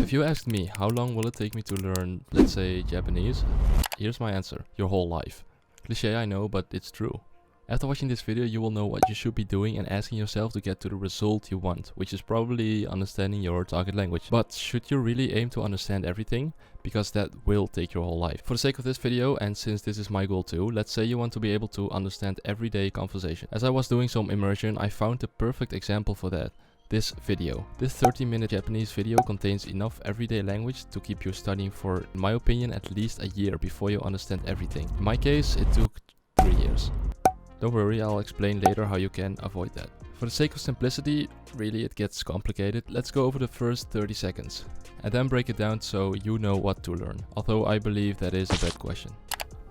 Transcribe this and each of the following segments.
If you asked me how long will it take me to learn, let's say, Japanese, here's my answer: your whole life. Cliché, I know, but it's true. After watching this video, you will know what you should be doing and asking yourself to get to the result you want, which is probably understanding your target language. But should you really aim to understand everything? Because that will take your whole life. For the sake of this video, and since this is my goal too, let's say you want to be able to understand everyday conversation. As I was doing some immersion, I found the perfect example for that. This video. This 30-minute Japanese video contains enough everyday language to keep you studying for, in my opinion, at least a year before you understand everything. In my case, it took 3 years. Don't worry, I'll explain later how you can avoid that. For the sake of simplicity, really it gets complicated. Let's go over the first 30 seconds and then break it down so you know what to learn. Although I believe that is a bad question.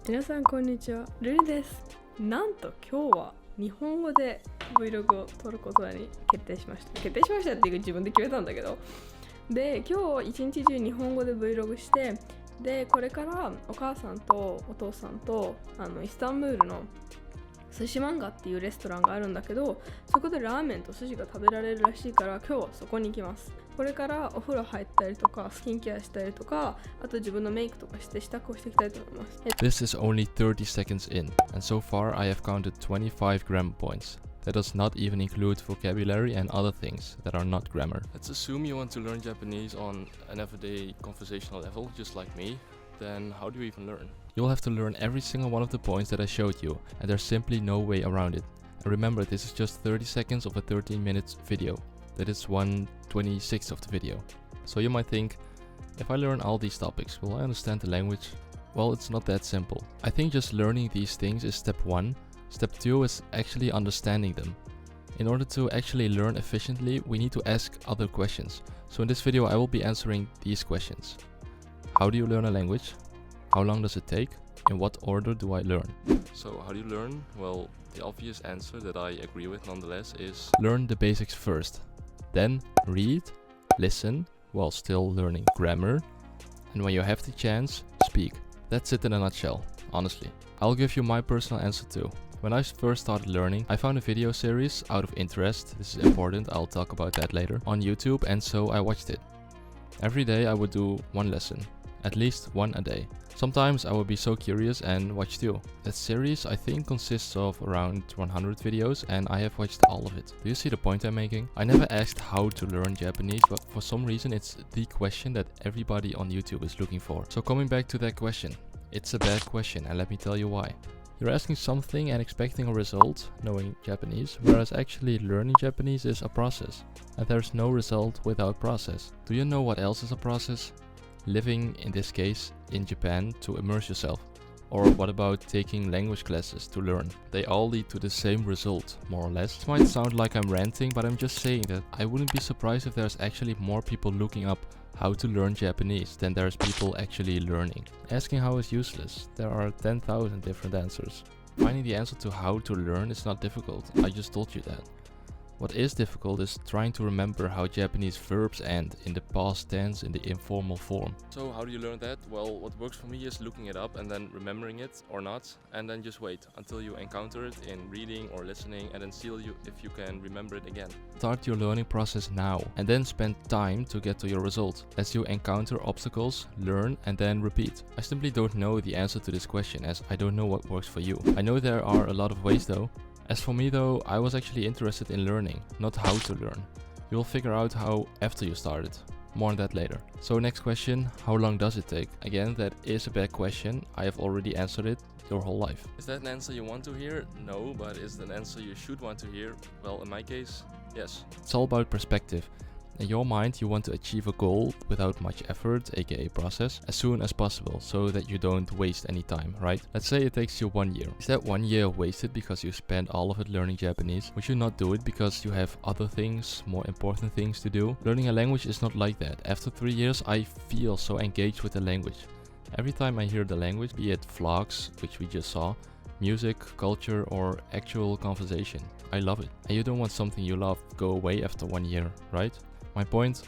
皆さんこんにちは、ルリです。なんと今日は日本語で Vlog を撮ることに決定しましたっていうか自分で決めたんだけど、で今日一日中日本語で Vlog して、でこれからお母さんとお父さんとイスタンブールの寿司マンガっていうレストランがあるんだけど、そこでラーメンと寿司が食べられるらしいから今日はそこに行きます。これからお風呂入ったりとかスキンケアしたりとか、あと自分のメイクとかして支度をしていきたいと思います。 This is only 30 seconds in, and so far I have counted 25 grammar points. That does not even include vocabulary and other things that are not grammar. Let's assume you want to learn Japanese on an everyday conversational level, just like me. Then how do you even learn? You'll have to learn every single one of the points that I showed you, and there's simply no way around it. And remember, this is just 30 seconds of a 13-minute video. That is 1/26 of the video. So you might think, if I learn all these topics, will I understand the language? Well, it's not that simple. I think just learning these things is step 1. Step 2 is actually understanding them. In order to actually learn efficiently, we need to ask other questions. So in this video, I will be answering these questions. How do you learn a language? How long does it take? In what order do I learn? So how do you learn? Well, the obvious answer that I agree with nonetheless is learn the basics first. Then read, listen, while still learning grammar. And when you have the chance, speak. That's it in a nutshell, honestly. I'll give you my personal answer too. When I first started learning, I found a video series out of interest, this is important, I'll talk about that later, on YouTube, and so I watched it. Every day I would do one lesson. At least one a day. Sometimes I would be so curious and watch two. That series I think consists of around 100 videos and I have watched all of it. Do you see the point I'm making? I never asked how to learn Japanese, but for some reason it's the question that everybody on YouTube is looking for. So coming back to that question, it's a bad question and let me tell you why. You're asking something and expecting a result, knowing Japanese, whereas actually learning Japanese is a process. And there's no result without process. Do you know what else is a process? Living, in this case, in Japan to immerse yourself. Or what about taking language classes to learn? They all lead to the same result, more or less. It might sound like I'm ranting, but I'm just saying that I wouldn't be surprised if there's actually more people looking up how to learn Japanese than there's people actually learning. Asking how is useless. There are 10,000 different answers. Finding the answer to how to learn is not difficult. I just told you that. What is difficult is trying to remember how Japanese verbs end in the past tense in the informal form. So how do you learn that? Well, what works for me is looking it up and then remembering it or not, and then just wait until you encounter it in reading or listening and then see if you can remember it again. Start your learning process now and then spend time to get to your result. As you encounter obstacles, learn and then repeat. I simply don't know the answer to this question as I don't know what works for you. I know there are a lot of ways though. As for me though, I was actually interested in learning, not how to learn. You'll figure out how after you started. More on that later. So next question, how long does it take? Again, that is a bad question. I have already answered it your whole life. Is that an answer you want to hear? No, but is it an answer you should want to hear? Well, in my case, yes. It's all about perspective. In your mind, you want to achieve a goal without much effort, aka process, as soon as possible, so that you don't waste any time, right? Let's say it takes you 1 year. Is that 1 year wasted because you spent all of it learning Japanese? Would you not do it because you have other things, more important things to do? Learning a language is not like that. After 3 years, I feel so engaged with the language. Every time I hear the language, be it vlogs, which we just saw, music, culture, or actual conversation, I love it. And you don't want something you love go away after 1 year, right? My point,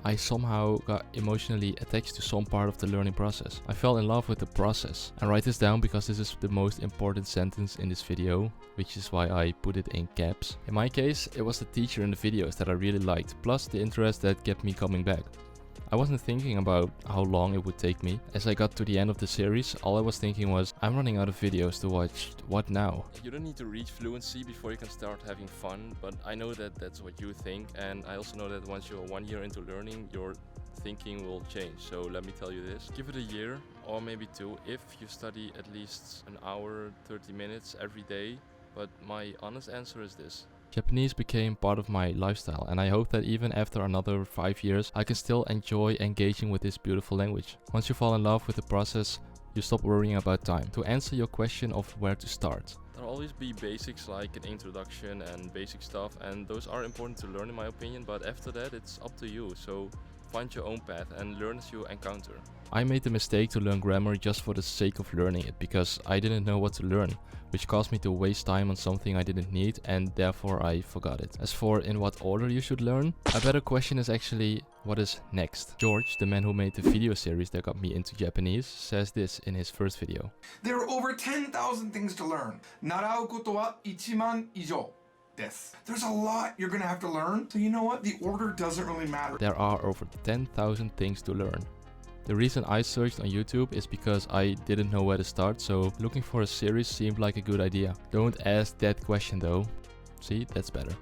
I somehow got emotionally attached to some part of the learning process. I fell in love with the process. I write this down because this is the most important sentence in this video, which is why I put it in caps. In my case, it was the teacher in the videos that I really liked, plus the interest that kept me coming back. I wasn't thinking about how long it would take me. As I got to the end of the series, all I was thinking was, I'm running out of videos to watch, what now? You don't need to reach fluency before you can start having fun, but I know that that's what you think, and I also know that once you're 1 year into learning, your thinking will change. So let me tell you this, give it a year or maybe 2 if you study at least an hour, 30 minutes every day. But my honest answer is this. Japanese became part of my lifestyle, and I hope that even after another 5 years, I can still enjoy engaging with this beautiful language. Once you fall in love with the process, you stop worrying about time. To answer your question of where to start, there'll always be basics like an introduction and basic stuff, and those are important to learn in my opinion, but after that it's up to you. So find your own path and learn as you encounter. I made the mistake to learn grammar just for the sake of learning it, because I didn't know what to learn, which caused me to waste time on something I didn't need, and therefore I forgot it. As for in what order you should learn, a better question is actually, what is next? George, the man who made the video series that got me into Japanese, says this in his first video. There are over 10,000 things to learn. 習うことは1万以上. There's a lot you're gonna have to learn, so you know what? The order doesn't really matter. There are over 10,000 things to learn. The reason I searched on YouTube is because I didn't know where to start, so looking for a series seemed like a good idea. Don't ask that question though. See, that's better.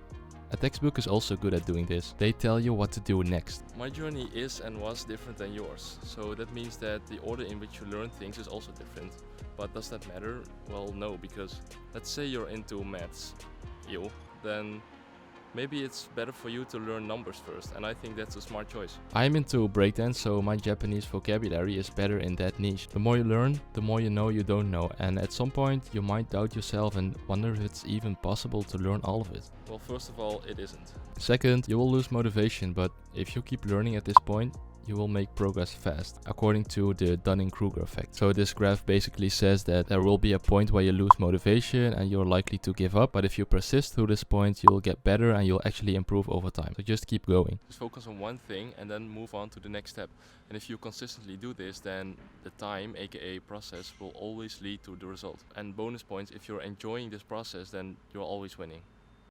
A textbook is also good at doing this. They tell you what to do next. My journey is and was different than yours, so that means that the order in which you learn things is also different. But does that matter? Well, no, because let's say you're into maths, then maybe it's better for you to learn numbers first, and I think that's a smart choice. I'm into breakdance, so my Japanese vocabulary is better in that niche. The more you learn, the more you know you don't know, and at some point you might doubt yourself and wonder if it's even possible to learn all of it. Well, first of all, it isn't. Second, you will lose motivation, but if you keep learning at this point, you will make progress fast, according to the Dunning-Kruger effect. So this graph basically says that there will be a point where you lose motivation and you're likely to give up, but if you persist through this point, you will get better and you'll actually improve over time. So just keep going. Just focus on one thing and then move on to the next step. And if you consistently do this, then the time, aka process, will always lead to the result. And bonus points, if you're enjoying this process, then you're always winning.